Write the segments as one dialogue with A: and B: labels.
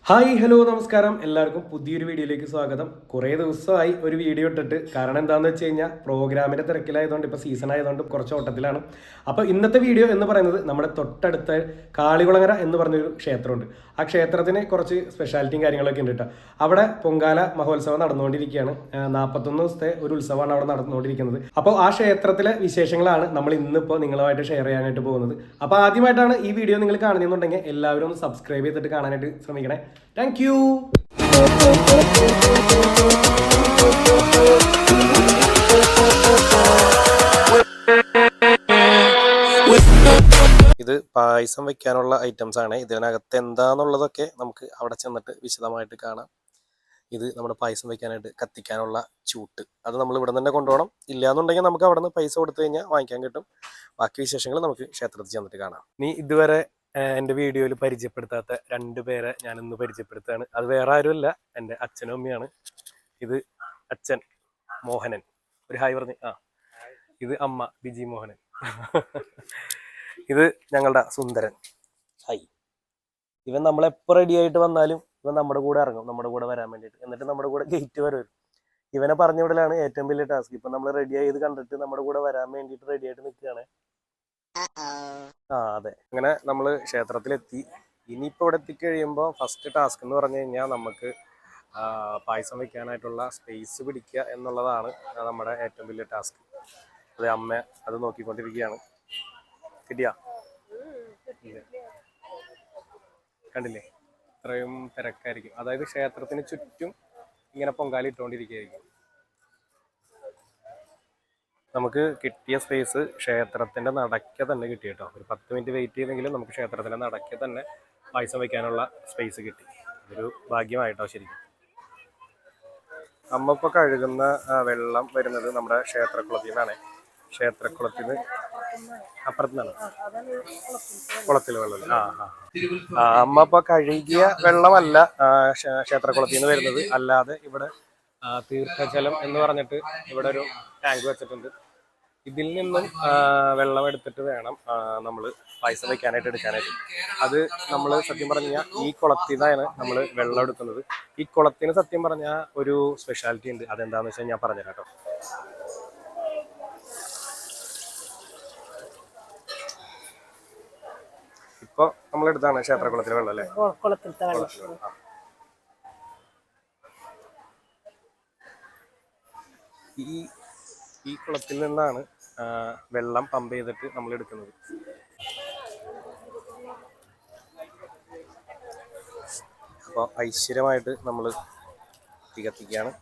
A: Hi hello നമസ്കാരം എല്ലാവർക്കും പുതിയൊരു വീഡിയോയിലേക്ക് സ്വാഗതം. കുറേ ദിവസമായി ഒരു വീഡിയോ ഇട്ടിട്ട്. കാരണം എന്താണെന്ന് വെച്ച് കഴിഞ്ഞാൽ പ്രോഗ്രാമിൻ്റെ തിരക്കിലായതുകൊണ്ട് ഇപ്പോൾ സീസൺ ആയതുകൊണ്ട് കുറച്ച് ഓട്ടത്തിലാണ്. അപ്പോൾ ഇന്നത്തെ വീഡിയോ എന്ന് പറയുന്നത് നമ്മുടെ തൊട്ടടുത്ത കാളികുളങ്ങര എന്ന് പറഞ്ഞൊരു ക്ഷേത്രമുണ്ട്. ആ ക്ഷേത്രത്തിന് കുറച്ച് സ്പെഷ്യാലിറ്റിയും കാര്യങ്ങളൊക്കെ ഉണ്ട് കേട്ടോ. അവിടെ പൊങ്കാല മഹോത്സവം നടന്നുകൊണ്ടിരിക്കുകയാണ്. 41 ദിവസത്തെ ഒരു ഉത്സവമാണ് അവിടെ നടന്നുകൊണ്ടിരിക്കുന്നത്. അപ്പോൾ ആ ക്ഷേത്രത്തിലെ വിശേഷങ്ങളാണ് നമ്മൾ ഇന്നിപ്പോൾ നിങ്ങളുമായിട്ട് ഷെയർ ചെയ്യാനായിട്ട് പോകുന്നത്. അപ്പോൾ ആദ്യമായിട്ടാണ് ഈ വീഡിയോ നിങ്ങൾ കാണുന്നുണ്ടെങ്കിൽ എല്ലാവരും ഒന്ന് സബ്സ്ക്രൈബ് ചെയ്തിട്ട് കാണാനായിട്ട് ശ്രമിക്കണേ. Thank you. ഇത് പായസം വെക്കാനുള്ള ഐറ്റംസ് ആണ്. ഇതിനകത്ത് എന്താന്നുള്ളതൊക്കെ നമുക്ക് അവിടെ ചെന്നിട്ട് വിശദമായിട്ട് കാണാം. ഇത് നമ്മുടെ പായസം വെക്കാനായിട്ട് കത്തിക്കാനുള്ള ചൂട്ട്, അത് നമ്മൾ ഇവിടെ തന്നെ കൊണ്ടുപോകണം. ഇല്ലാന്നുണ്ടെങ്കിൽ നമുക്ക് അവിടെ നിന്ന് പൈസ കൊടുത്തു കഴിഞ്ഞാൽ വാങ്ങിക്കാൻ കിട്ടും. ബാക്കി വിശേഷങ്ങൾ നമുക്ക് ക്ഷേത്രത്തിൽ ചെന്നിട്ട് കാണാം. നീ ഇതുവരെ എൻ്റെ വീഡിയോയിൽ പരിചയപ്പെടുത്താത്ത 2 പേരെ ഞാനിന്ന് പരിചയപ്പെടുത്തുകയാണ്. അത് വേറെ ആരുമല്ല, എൻ്റെ അച്ഛനും അമ്മയാണ്. ഇത് അച്ഛൻ മോഹനൻ, ഒരു ഹായ് പറഞ്ഞു. ഇത് അമ്മ ബിജി മോഹനൻ. ഇത് ഞങ്ങളുടെ സുന്ദരൻ, ഹായ്. ഇവൻ നമ്മളെപ്പോൾ റെഡി ആയിട്ട് വന്നാലും ഇവൻ നമ്മുടെ കൂടെ ഇറങ്ങും, നമ്മുടെ കൂടെ വരാൻ വേണ്ടിയിട്ട്. എന്നിട്ട് നമ്മുടെ കൂടെ ഗേറ്റ് വരെ വരും. ഇവനെ പറഞ്ഞു വിടലാണ് ഏറ്റവും വലിയ ടാസ്ക്. ഇപ്പം നമ്മൾ റെഡി ആയത് കണ്ടിട്ട് നമ്മുടെ കൂടെ വരാൻ വേണ്ടിയിട്ട് റെഡി ആയിട്ട് നിൽക്കുകയാണ്. അതെ, അങ്ങനെ നമ്മൾ ക്ഷേത്രത്തിലെത്തി. ഇനിയിപ്പോൾ ഇവിടെ എത്തിക്കഴിയുമ്പോൾ ഫസ്റ്റ് ടാസ്ക് എന്ന് പറഞ്ഞു കഴിഞ്ഞാൽ നമുക്ക് പായസം വെക്കാനായിട്ടുള്ള സ്പേസ് പിടിക്കുക എന്നുള്ളതാണ് നമ്മുടെ ഏറ്റവും വലിയ ടാസ്ക്. അത് അമ്മ അത് നോക്കിക്കൊണ്ടിരിക്കുകയാണ്. കിട്ടിയാ കണ്ടില്ലേ, ഇത്രയും തിരക്കായിരിക്കും. അതായത് ക്ഷേത്രത്തിന് ചുറ്റും ഇങ്ങനെ പൊങ്കാല ഇട്ടുകൊണ്ടിരിക്കുകയായിരിക്കും. നമുക്ക് കിട്ടിയ സ്പേസ് ക്ഷേത്രത്തിൻ്റെ നടയ്ക്ക തന്നെ കിട്ടി കേട്ടോ. ഒരു 10 മിനിറ്റ് വെയിറ്റ് ചെയ്തെങ്കിലും നമുക്ക് ക്ഷേത്രത്തിൻ്റെ നടയ്ക്ക തന്നെ പായസം വയ്ക്കാനുള്ള സ്പേസ് കിട്ടി. അതൊരു ഭാഗ്യമായിട്ടോ ശരിക്കും. അമ്മ ഇപ്പോൾ കഴുകുന്ന വെള്ളം വരുന്നത് നമ്മുടെ ക്ഷേത്രക്കുളത്തിൽ നിന്നാണ്. ക്ഷേത്രക്കുളത്തിൽ നിന്ന് അപ്പുറത്തു നിന്നാണ് കുളത്തിൽ വെള്ളം. അമ്മ ഇപ്പോൾ കഴുകിയ വെള്ളമല്ല ക്ഷേത്രക്കുളത്തിൽ നിന്ന് വരുന്നത്. അല്ലാതെ ഇവിടെ തീർത്ഥജലം എന്ന് പറഞ്ഞിട്ട് ഇവിടെ ഒരു ടാങ്ക് വെച്ചിട്ടുണ്ട്. ഇതിൽ നിന്നും വെള്ളം എടുത്തിട്ട് വേണം നമ്മൾ പായസം വെക്കാനായിട്ട് എടുക്കാനായിട്ട്. അത് നമ്മൾ സത്യം പറഞ്ഞാൽ ഈ കുളത്തിൽ നിന്നാണ് നമ്മൾ വെള്ളം എടുക്കുന്നത്. ഈ കുളത്തിന് സത്യം പറഞ്ഞാൽ ഒരു സ്പെഷ്യാലിറ്റി ഉണ്ട്. അതെന്താണെന്ന് വെച്ചാൽ ഞാൻ പറഞ്ഞുതരാം കേട്ടോ. ഇപ്പോൾ നമ്മളെടുത്താണ് ക്ഷേത്രക്കുളത്തിലെ വെള്ളം അല്ലേ? ഈ കുളത്തിൽ നിന്നാണ് വെള്ളം പമ്പ് ചെയ്തിട്ട് നമ്മൾ എടുക്കുന്നത്. അപ്പോൾ ഐശ്വര്യമായിട്ട് നമ്മൾ തീ കത്തിക്കുകയാണ്.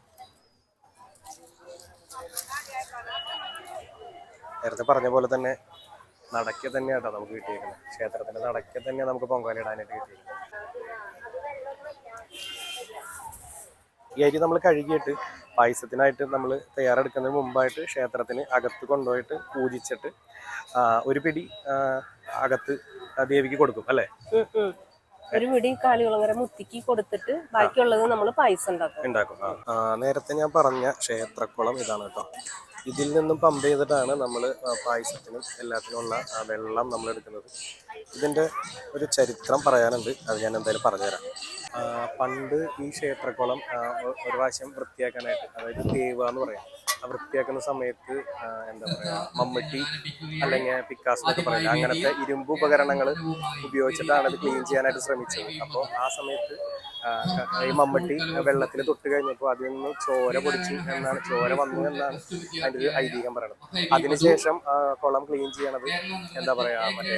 A: നേരത്തെ പറഞ്ഞ പോലെ തന്നെ നടക്ക തന്നെയാട്ടോ നമുക്ക് കിട്ടിയിരിക്കുന്നത്. ക്ഷേത്രത്തിൻ്റെ നടക്ക തന്നെ നമുക്ക് പൊങ്കാല ഇടാനായിട്ട് കിട്ടിയിരിക്കുന്നത്. ഈ അരി നമ്മൾ കഴുകിയിട്ട് പായസത്തിനായിട്ട് നമ്മൾ തയ്യാറെടുക്കുന്നതിന് മുമ്പായിട്ട് ക്ഷേത്രത്തിന് അകത്ത് കൊണ്ടുപോയിട്ട് പൂജിച്ചിട്ട് ഒരു പിടി അകത്ത് ദേവിക്ക് കൊടുക്കും അല്ലേ?
B: ഒരു പിടി കാളികുളങ്ങര മുത്തിക്ക് കൊടുത്തിട്ട് ബാക്കിയുള്ളത് നമ്മൾ പായസം ഉണ്ടാക്കും.
A: നേരത്തെ ഞാൻ പറഞ്ഞ ക്ഷേത്രക്കുളം ഇതാണ് കേട്ടോ. ഇതിൽ നിന്നും പമ്പ് ചെയ്തിട്ടാണ് നമ്മൾ പായസത്തിനും എല്ലാത്തിനുമുള്ള വെള്ളം നമ്മൾ എടുക്കുന്നത്. ഇതിൻ്റെ ഒരു ചരിത്രം പറയാനുണ്ട്, അത് ഞാൻ എന്തായാലും പറഞ്ഞുതരാം. പണ്ട് ഈ ക്ഷേത്രക്കുളം ഒരു പ്രാവശ്യം വൃത്തിയാക്കാനായിട്ട്, അതായത് തേവ എന്ന് പറയാം, ആ വൃത്തിയാക്കുന്ന സമയത്ത് എന്താ പറയുക, മമ്മട്ടി അല്ലെങ്കിൽ പിക്കാസ് എന്നൊക്കെ പറയുന്നത്, അങ്ങനത്തെ ഇരുമ്പ് ഉപകരണങ്ങൾ ഉപയോഗിച്ചിട്ടാണ് ഇത് ക്ലീൻ ചെയ്യാനായിട്ട് ശ്രമിച്ചത്. അപ്പോൾ ആ സമയത്ത് ഈ മമ്മട്ടി വെള്ളത്തിൽ തൊട്ട് കഴിഞ്ഞപ്പോൾ അതിൽ നിന്ന് ചോര പൊടിച്ചു എന്നാണ്, ചോര വന്നു എന്നാണ് അതിൻ്റെ ഒരു ഐതിഹ്യം പറയുന്നത്. അതിനുശേഷം കുളം ക്ലീൻ ചെയ്യണത് എന്താ പറയുക, മറ്റേ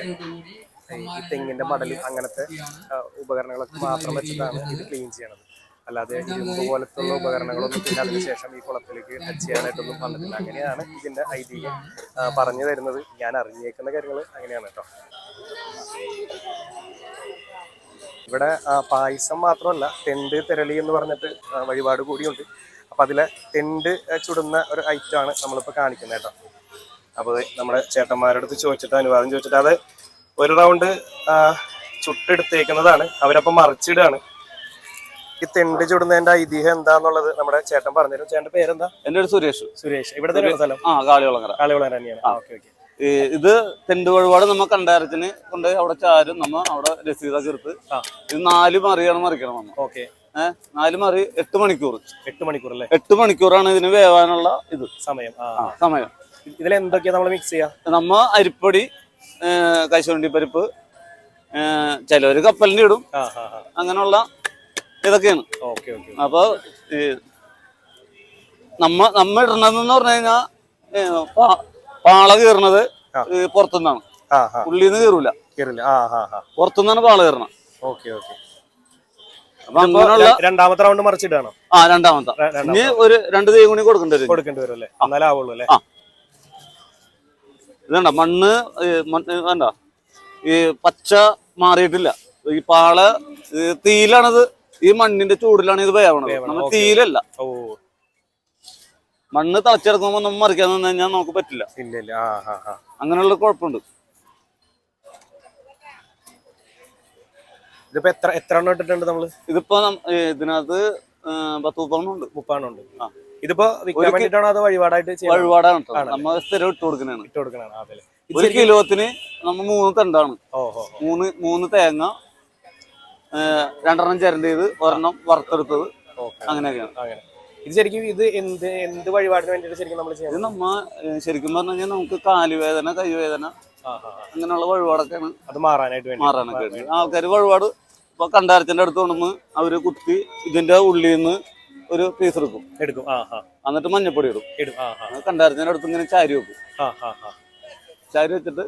A: ഈ തെങ്ങിൻ്റെ മടലും അങ്ങനത്തെ ഉപകരണങ്ങളൊക്കെ മാത്രം വെച്ചിട്ടാണ് ഇത് ക്ലീൻ ചെയ്യണത്. അല്ലാതെ ഇരുമ്പ് പോലത്തുള്ള ഉപകരണങ്ങളൊന്നും പിന്നെ അതിനുശേഷം ഈ കുളത്തിലേക്ക് ടച്ച് ചെയ്യാനായിട്ടൊന്നും വന്നിട്ടില്ല. അങ്ങനെയാണ് ഇതിൻ്റെ ഐതിഹ്യം പറഞ്ഞു തരുന്നത്. ഞാൻ അറിഞ്ഞേക്കുന്ന കാര്യങ്ങൾ അങ്ങനെയാണ് കേട്ടോ. ഇവിടെ പായസം മാത്രമല്ല, തെണ്ട് തെരളി എന്ന് പറഞ്ഞിട്ട് വഴിപാട് കൂടിയുണ്ട്. അപ്പം അതിലെ തെണ്ട് ചുടുന്ന ഒരു ഐറ്റമാണ് നമ്മളിപ്പോൾ കാണിക്കുന്നത് കേട്ടോ. അപ്പോൾ നമ്മുടെ ചേട്ടന്മാരുടെ അടുത്ത് ചോദിച്ചിട്ട് അനുവാദം ചോദിച്ചിട്ട് അത് ഒരു റൗണ്ട് ചുട്ടെടുത്തേക്കുന്നതാണ്. അവരപ്പം മറിച്ചിടുകയാണ്. ഈ തെണ്ട് ചുടുന്നതിന്റെ ഐതിഹ്യം എന്താന്നുള്ളത് നമ്മുടെ ചേട്ടൻ പറഞ്ഞുതരും. ചേട്ടന്റെ പേരെന്താ?
C: എന്റെ ഒരു സുരേഷ്.
A: സുരേഷ്. ഇവിടെ തന്നെ സ്ഥലം?
C: കാളികുളങ്ങര.
A: കാളികുളങ്ങര തന്നെയാണ്. ഓക്കെ.
C: ഇത് തെണ്ട് വഴിപാട് നമ്മ കണ്ടാരത്തിന് കൊണ്ട് അവിടെ ചാരും, നമ്മ അവിടെ രസീതൊക്കെ എടുത്ത് ഇത് 4 മറിയാണ് മറിക്കണം നമ്മ.
A: ഓക്കെ.
C: 4 മറി 8 മണിക്കൂർ.
A: 8 മണിക്കൂർ അല്ലേ?
C: 8 മണിക്കൂറാണ് ഇതിന് വേവാനുള്ള ഇത്
A: സമയം.
C: സമയം.
A: ഇതിൽ എന്തൊക്കെയാ നമ്മൾ മിക്സ് ചെയ്യാ?
C: നമ്മ അരിപ്പൊടി, കശുവണ്ടി പരിപ്പ്, ചിലവര് കപ്പലിന്റെ ഇടും, അങ്ങനെയുള്ള ഇതൊക്കെയാണ്. അപ്പൊ നമ്മ ഇടണെന്ന് പറഞ്ഞു കഴിഞ്ഞാ പാള കീറണത് പുറത്തുനിന്നാണ്, ഉള്ളിന്ന് കീറൂല, പുറത്തുനിന്നാണ് പാള കീറണം. അപ്പൊ അങ്ങനെയുള്ള
A: രണ്ടാമത്തെ റൗണ്ട് മറിച്ചിടാണോ?
C: രണ്ടാമത്തെ. ഇനി ഒരു 2 തീ കൂടി കൊടുക്കേണ്ടി വരും
A: അല്ലേ? എന്നാലേ ആവുള്ളൂ അല്ലേ?
C: ഇതണ്ട മണ്ണ് വേണ്ട, ഈ പച്ച മാറിയിട്ടില്ല. ഈ പാള തീയിലാണിത്, ഈ മണ്ണിന്റെ ചൂടിലാണ് ഇത് വേവണത്, നമ്മൾ തീയിലല്ല. മണ്ണ് തിളച്ചെടുക്കുമ്പോ നമ്മൾ മറിക്കാൻ നിന്ന് കഴിഞ്ഞാൽ നമുക്ക് പറ്റില്ല. അങ്ങനെയുള്ള കുഴപ്പമുണ്ട്.
A: ഇതിപ്പോ എത്ര എണ്ണം ഇട്ടിട്ടുണ്ട് നമ്മള്?
C: ഇതിപ്പോ ഇതിനകത്ത് 10-30 ഉണ്ട്.
A: 30 ഉണ്ട്. ഇതിപ്പോ അതോ വഴിപാടായിട്ട്?
C: വഴിപാടാണ്, നമ്മ സ്ഥിരം ഇട്ട് കൊടുക്കണാണ്. 1 കിലോത്തിന് നമ്മ 3 തണ്ടാണ്. 3 തേങ്ങ, 2 ചിരണ്ട ചെയ്ത്, 1 വറുത്തെടുത്തത്, അങ്ങനെയൊക്കെയാണ്.
A: ഇത് ശരിക്കും എന്ത് വഴിപാടിന് വേണ്ടിയിട്ട് ശരിക്കും നമ്മൾ ചെയ്യുന്നത്?
C: ഇത് നമ്മ ശരിക്കും പറഞ്ഞു കഴിഞ്ഞാൽ നമുക്ക് കാലുവേദന, കൈവേദന, അങ്ങനെയുള്ള വഴിപാടൊക്കെയാണ്.
A: അത് മാറാനൊക്കെ വേണ്ടി
C: ആൾക്കാർ വഴിപാട് ഇപ്പൊ കണ്ടാരത്തിന്റെ അടുത്ത് കൊണ്ടുവന്ന് അവര് കുത്തി ഇതിന്റെ ഉള്ളിൽ നിന്ന് ഒരു പീസ് എടുക്കും. എന്നിട്ട് മഞ്ഞപ്പൊടി ഇടും. കണ്ടാരത്തിന്റെ അടുത്ത് ഇങ്ങനെ ചാരി വെക്കും. ചാരി വെച്ചിട്ട്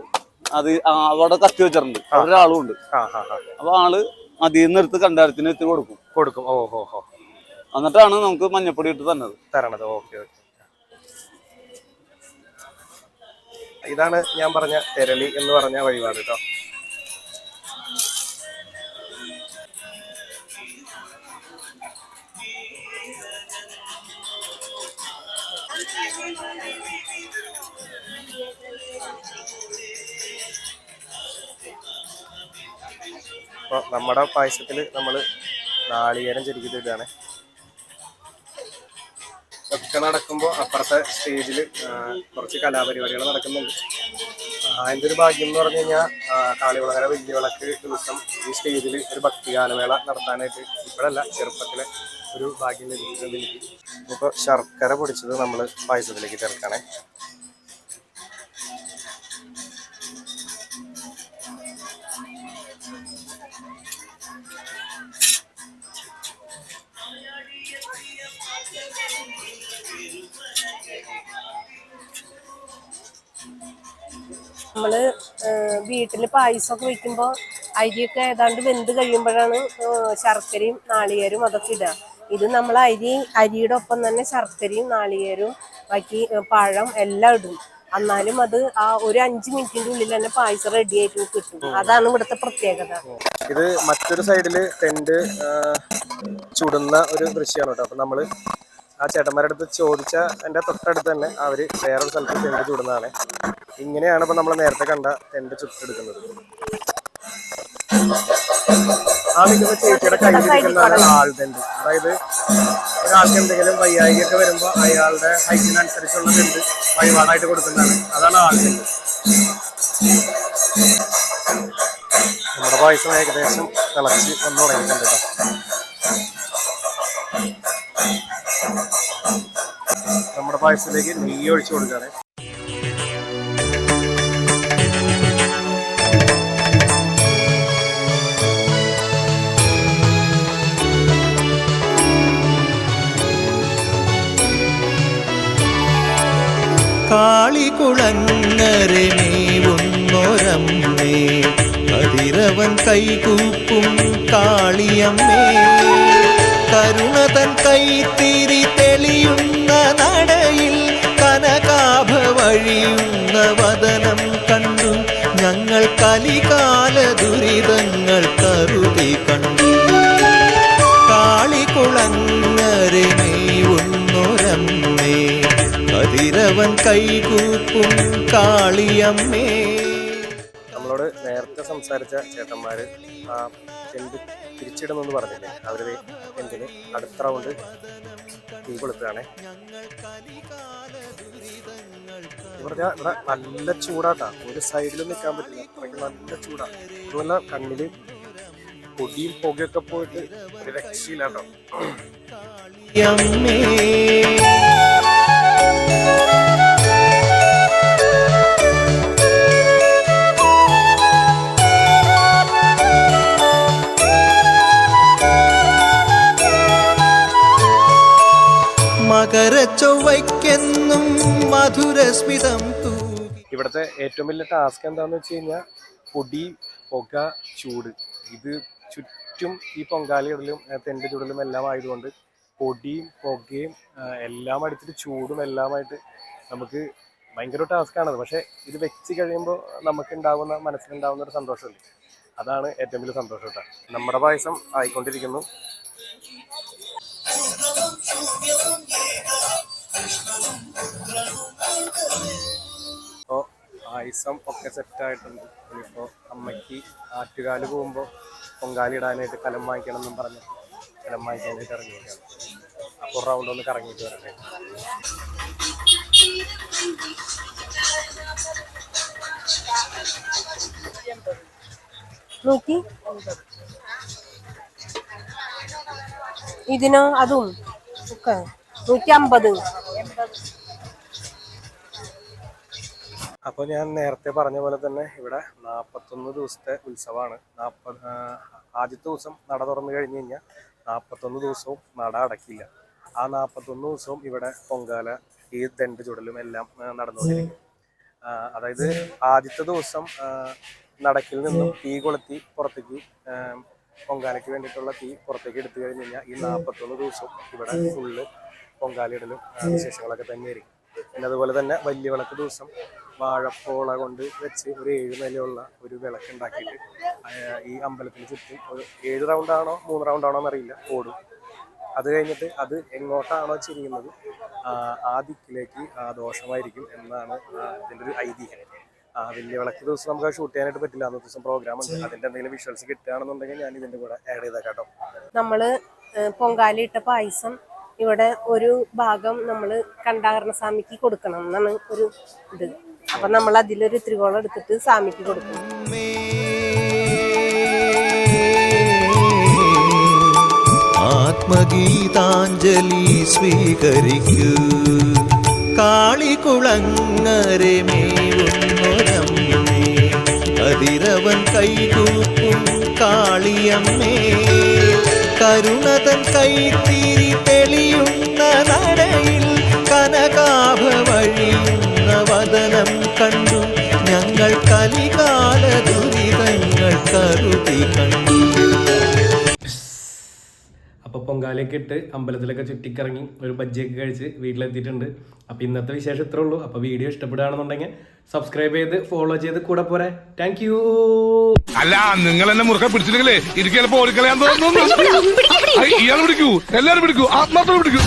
C: അത് അവിടെ കത്തി വെച്ചിട്ടുണ്ട്, അവിടെ ഒരാളും ഉണ്ട്. അപ്പൊ ആള് അതിൽ നിന്ന് എടുത്ത് കണ്ടാരത്തിന് എത്തി കൊടുക്കും. എന്നിട്ടാണ് നമുക്ക് മഞ്ഞപ്പൊടി ഇട്ട് തരണത്.
A: ഇതാണ് ഞാൻ പറഞ്ഞ തെരളി എന്ന് പറഞ്ഞ വഴിപാട് കേട്ടോ. അപ്പോൾ നമ്മുടെ പായസത്തിൽ നമ്മൾ നാളികേരം ചെരുക്കിയിട്ടാണ് ഒക്കെ നടക്കുമ്പോൾ അപ്പുറത്തെ സ്റ്റേജിൽ കുറച്ച് കലാപരിപാടികൾ നടക്കുന്നുണ്ട്. അതിൻ്റെ ഒരു ഭാഗ്യം എന്ന് പറഞ്ഞു കഴിഞ്ഞാൽ കാളികുളങ്ങര വലിയ വിളക്ക് ദിവസം ഈ സ്റ്റേജിൽ ഒരു ഭക്തിഗാനമേള നടത്താനായിട്ട് ഇപ്പോഴല്ല, ചെറുപ്പത്തിലെ ഒരു ഭാഗ്യം ലഭിച്ചിട്ടുണ്ട് എനിക്ക്. ഇപ്പോൾ ശർക്കര പൊടിച്ചത് നമ്മൾ പായസത്തിലേക്ക് ചേർക്കണേ.
B: നമ്മള് വീട്ടില് പായസമൊക്കെ വെക്കുമ്പോൾ അരിയൊക്കെ ഏതാണ്ട് വെന്ത് കഴിയുമ്പോഴാണ് ശർക്കരയും നാളികേരും അതൊക്കെ ഇടുക. ഇത് നമ്മൾ അരിയുടെ ഒപ്പം തന്നെ ശർക്കരയും നാളികേരും ബാക്കി പഴം എല്ലാം ഇടും. എന്നാലും അത് ഒരു 5 മിനിറ്റിന്റെ ഉള്ളിൽ തന്നെ പായസം റെഡി ആയിട്ട് കിട്ടും. അതാണ് ഇവിടുത്തെ പ്രത്യേകത.
A: ഇത് മറ്റൊരു സൈഡില് ടെന്റ് ചുടുന്ന ഒരു ദൃശ്യമാണ് കേട്ടോ. അപ്പൊ നമ്മള് ആ ചേട്ടന്മാരുടെ അടുത്ത് ചോദിച്ച എൻ്റെ തൊട്ടടുത്ത് തന്നെ അവര് വേറൊരു സ്ഥലത്ത് ടെന്റ് ചുടുന്നതാണ്. ഇങ്ങനെയാണ് ഇപ്പൊ നമ്മൾ നേരത്തെ കണ്ട ടെന്റ് ചുട്ടെടുക്കുന്നത്. ആ നിൽക്കുന്ന ചേച്ചിയുടെ കയ്യിലിരിക്കുന്നതാണ് ആൾ ടെന്റ്. അതായത് ഒരാൾക്ക് എന്തെങ്കിലും വയ്യായികയൊക്കെ വരുമ്പോൾ അയാളുടെ ഹൈറ്റിനനുസരിച്ചുള്ള ടെന്റ് വഴിപാടായിട്ട് കൊടുക്കുന്നതാണ്. അതാണ് ആൾ ടെന്റ്. നമ്മുടെ പായസം ഏകദേശം തിളച്ച് വന്നു തുടങ്ങിയിട്ടുണ്ട് കേട്ടോ. നമ്മുടെ പായസത്തിലേക്ക് നെയ്യ് ഒഴിച്ചു കൊടുക്കുകയാണ്.
D: കാളികുളങ്ങരെ നീവുന്നൊരമ്മേ, കതിരവൻ കൈകൂപ്പും കാളിയമ്മേ, കരുണതൻ കൈത്തിരി തെളിയുന്ന നടയിൽ കനകാഭ വഴിയുന്ന വദനം കണ്ടു ഞങ്ങൾ കലികാല ദുരിതങ്ങൾ കരുതി കണ്ടു. കാളികുളങ്ങരെ നീവുന്നൊരമ്മേ, കതിരവൻ കൈകൂപ്പും കാളിയമ്മേ.
A: നമ്മളോട് നേരത്തെ സംസാരിച്ച ചേട്ടന്മാര് ആ ടെന്റ് തിരിച്ചിടുമെന്ന് പറഞ്ഞില്ലേ, അവര് ടെന്റിന് അടുത്ത റൗണ്ട് തീ കൊളുത്തുകയാണ്. പറഞ്ഞാൽ ഇവിടെ നല്ല ചൂടാട്ടാ, ഒരു സൈഡിലും നിൽക്കാൻ പറ്റില്ല, അത്രയ്ക്ക് നല്ല ചൂടാ. അതുപോലെ കണ്ണില് പൊടിയും പുകയൊക്കെ പോയിട്ട് ഒരു രക്ഷയില്ല കേട്ടോ.
D: അമ്മേ മകരച്ചൊവ്വയ്ക്കെന്നും മധുരസ്മിതം തൂകി.
A: ഇവിടുത്തെ ഏറ്റവും വലിയ ടാസ്ക് എന്താണെന്ന് വെച്ച് കഴിഞ്ഞാൽ പൊടി, പുക, ചൂട്. ഇത് ചുറ്റും ഈ പൊങ്കാലയിടലും തെണ്ട് ചുടലും എല്ലാം ആയതുകൊണ്ട് പൊടിയും പുകയും എല്ലാം അടിച്ചിട്ട് ചൂടും എല്ലാമായിട്ട് നമുക്ക് ഭയങ്കര ടാസ്ക്കാണത്. പക്ഷേ ഇത് വെച്ച് കഴിയുമ്പോൾ മനസ്സിലുണ്ടാവുന്ന ഒരു സന്തോഷമല്ലേ, അതാണ് ഏറ്റവും വലിയ സന്തോഷം കേട്ടോ. നമ്മുടെ പായസം ആയിക്കൊണ്ടിരിക്കുന്നു. അപ്പോൾ പായസം ഒക്കെ സെറ്റായിട്ടുണ്ട്. ഇനിയിപ്പോൾ അമ്മയ്ക്ക് ആറ്റുകാല് പോകുമ്പോൾ പൊങ്കാലി ഇടാനായിട്ട് കലം വാങ്ങിക്കണം എന്നും പറഞ്ഞ് കലം വാങ്ങിക്കാനായിട്ട് ഇറങ്ങിയിരിക്കുകയാണ്. അപ്പോൾ റൗണ്ട് ഒന്ന് കറങ്ങിയിട്ട് വരട്ടെ.
B: നോക്കി ഇതിനോ അതും ഒക്കെ 150.
A: അപ്പോൾ ഞാൻ നേരത്തെ പറഞ്ഞ പോലെ തന്നെ ഇവിടെ 41 ദിവസത്തെ ഉത്സവമാണ്. ആദ്യത്തെ ദിവസം നട തുറന്നു കഴിഞ്ഞ് കഴിഞ്ഞാൽ 41 ദിവസവും നട അടക്കില്ല. ആ 41 ദിവസവും ഇവിടെ പൊങ്കാല, ഈ തെണ്ട് ചുടലും എല്ലാം നടന്നുകൊണ്ടിരിക്കും. അതായത് ആദ്യത്തെ ദിവസം നടക്കിൽ നിന്നും തീ കൊളുത്തി പുറത്തേക്ക് പൊങ്കാലയ്ക്ക് വേണ്ടിയിട്ടുള്ള തീ പുറത്തേക്ക് എടുത്തു കഴിഞ്ഞ് കഴിഞ്ഞാൽ ഈ 41 ദിവസവും ഇവിടെ ഫുള്ള് പൊങ്കാലയിടലും വിശേഷങ്ങളൊക്കെ തന്നെയായിരിക്കും. പിന്നെ അതുപോലെ തന്നെ വലിയ വിളക്ക് ദിവസം വാഴപ്പോള കൊണ്ട് വെച്ച് ഒരു 7 നിലയുള്ള ഒരു വിളക്ക് ഉണ്ടാക്കിയിട്ട് ഈ അമ്പലത്തിന് ചുറ്റും ഒരു 7 റൗണ്ടാണോ 3 റൗണ്ടാണോ എന്നറിയില്ല ഓടും. അത് കഴിഞ്ഞിട്ട് അത് എങ്ങോട്ടാണോ ചിരിയുന്നത് ആ ദിക്കിലേക്ക് ദോഷമായിരിക്കും എന്നാണ് ഇതിൻ്റെ ഒരു ഐതിഹ്യം. വലിയ വിളക്ക് ദിവസം നമുക്ക് ഷൂട്ട് ചെയ്യാനായിട്ട് പറ്റില്ല, അന്നത്തെ ദിവസം പ്രോഗ്രാം ഉണ്ട്. അതിൻ്റെ എന്തെങ്കിലും വിഷ്വൽസ് കിട്ടുകയാണെന്നുണ്ടെങ്കിൽ ഞാൻ ഇതിൻ്റെ കൂടെ ആഡ് ചെയ്തേക്കാം കേട്ടോ.
B: നമ്മള് പൊങ്കാലയിട്ട പായസം ഇവിടെ ഒരു ഭാഗം നമ്മൾ കണ്ടാകരണ സ്വാമിക്ക് കൊടുക്കണം എന്നാണ് ഒരു ഇത്. അപ്പൊ നമ്മൾ അതിലൊരു ത്രികോളം എടുത്തിട്ട് സ്വാമിക്ക് കൊടുക്കും.
D: ആത്മഗീതാഞ്ജലി സ്വീകരിക്കൂ. കാളികുളങ്ങരമേയുന്നൊരമ്മേ, കതിരവൻ കൈകൂപ്പും കാളിയമ്മേ, കരുണതൻ കൈത്തിരി തെളിയുന്ന നടയിൽ കനകാഭ വഴിയുന്ന വദനം കണ്ടു ഞങ്ങൾ കലികാല ദുരിതങ്ങൾ കരുതി കണ്ടു.
A: അപ്പോൾ പൊങ്കാലയൊക്കെ ഇട്ട് അമ്പലത്തിലൊക്കെ ചുറ്റിക്കറങ്ങി ഒരു ബജ്ജിയൊക്കെ കഴിച്ച് വീട്ടിലെത്തിയിട്ടുണ്ട്. അപ്പോൾ ഇന്നത്തെ വിശേഷം ഇത്രേ ഉള്ളൂ. അപ്പോൾ വീഡിയോ ഇഷ്ടപ്പെടുകയാണെന്നുണ്ടെങ്കിൽ സബ്സ്ക്രൈബ് ചെയ്ത് ഫോളോ ചെയ്ത് കൂടെ പോരെ. Thank you.
E: അല്ല, നിങ്ങൾ എന്നെ മുറുകെ പിടിച്ചിട്ടില്ലേ എനിക്ക് ചിലപ്പോ ഓടിക്കളയാൻ തോന്നുന്നു. ഇയാൾ പിടിക്കൂ, എല്ലാരും പിടിക്കൂ, ആത്മാർത്ഥം പിടിക്കൂ.